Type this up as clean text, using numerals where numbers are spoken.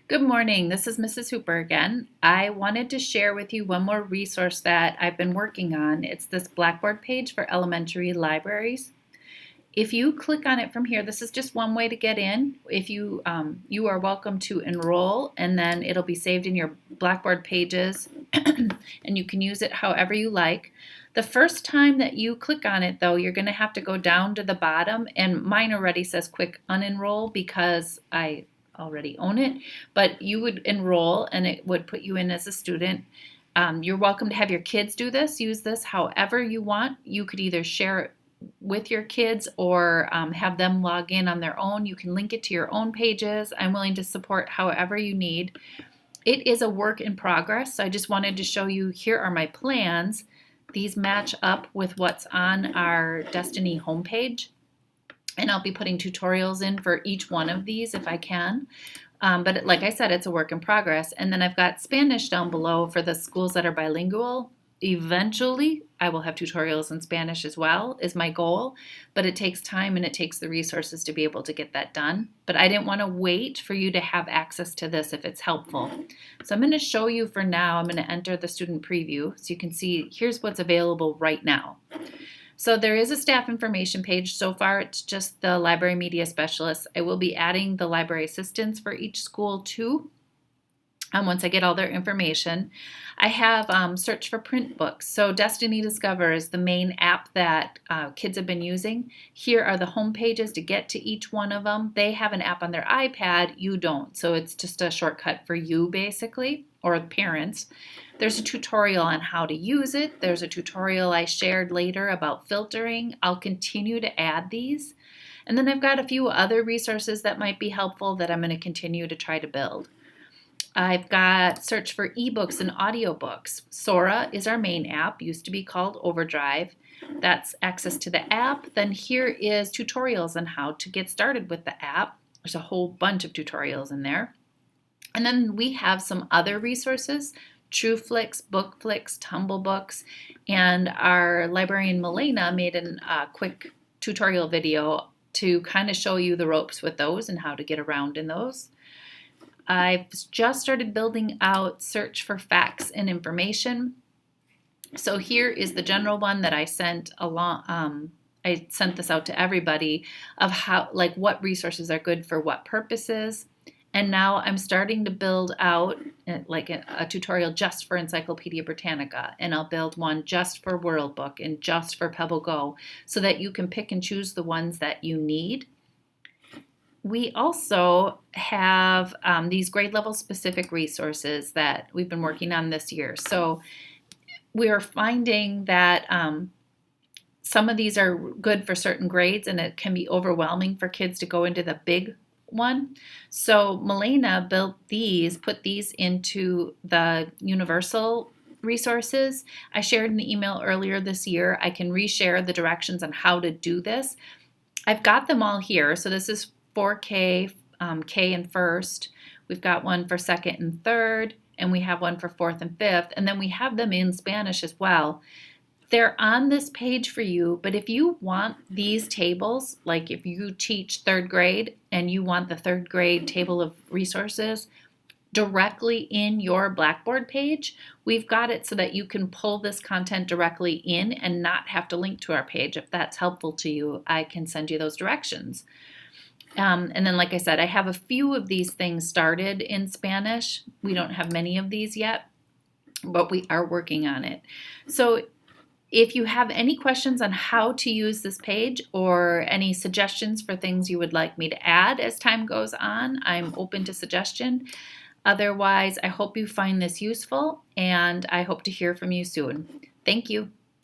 Good morning. This is Mrs. Hooper again. I wanted to share with you one more resource that I've been working on. It's this Blackboard page for elementary libraries. If you click on it from here, this is just one way to get in. If you are welcome to enroll, and then it'll be saved in your Blackboard pages, and you can use it however you like. The first time that you click on it, though, you're going to have to go down to the bottom, and mine already says quick unenroll because I already own it, but you would enroll and it would put you in as a student. You're welcome to have your kids do this, use this however you want. You could either share it with your kids or have them log in on their own. You can link it to your own pages. I'm willing to support however you need. It is a work in progress, so I just wanted to show you here are my plans. These match up with what's on our Destiny homepage. And I'll be putting tutorials in for each one of these if I can. But like I said, it's a work in progress. And then I've got Spanish down below for the schools that are bilingual. Eventually, I will have tutorials in Spanish as well, is my goal. But it takes time and it takes the resources to be able to get that done. But I didn't want to wait for you to have access to this if it's helpful. So I'm going to show you for now. I'm going to enter the student preview so you can see here's what's available right now. So there is a staff information page. So far, it's just the library media specialists. I will be adding the library assistants for each school too. Once I get all their information, I have search for print books. So Destiny Discover is the main app that kids have been using. Here are the home pages to get to each one of them. They have an app on their iPad. You don't. So it's just a shortcut for you basically, or the parents. There's a tutorial on how to use it. There's a tutorial I shared later about filtering. I'll continue to add these. And then I've got a few other resources that might be helpful that I'm going to continue to try to build. I've got search for ebooks and audiobooks. Sora is our main app, used to be called Overdrive. That's access to the app. Then here is tutorials on how to get started with the app. There's a whole bunch of tutorials in there. And then we have some other resources, TrueFlix, BookFlix, TumbleBooks, and our librarian Milena made a quick tutorial video to kind of show you the ropes with those and how to get around in those. I've just started building out search for facts and information. So here is the general one that I sent along. I sent this out to everybody of how, like, what resources are good for what purposes. And now I'm starting to build out like a tutorial just for Encyclopedia Britannica, and I'll build one just for World Book and just for Pebble Go so that you can pick and choose the ones that you need. We also have these grade level specific resources that we've been working on this year. So we are finding that some of these are good for certain grades, and it can be overwhelming for kids to go into the big one. So Milena built these, put these into the universal resources. I shared an email earlier this year. I can reshare the directions on how to do this. I've got them all here. So this is 4K, K and first. We've got one for second and third, and we have one for fourth and fifth, and then we have them in Spanish as well. They're on this page for you, but if you want these tables, like if you teach third grade and you want the third grade table of resources directly in your Blackboard page, we've got it so that you can pull this content directly in and not have to link to our page. If that's helpful to you, I can send you those directions. And then, like I said, I have a few of these things started in Spanish. We don't have many of these yet, but we are working on it. So if you have any questions on how to use this page or any suggestions for things you would like me to add as time goes on, I'm open to suggestion. Otherwise, I hope you find this useful, and I hope to hear from you soon. Thank you.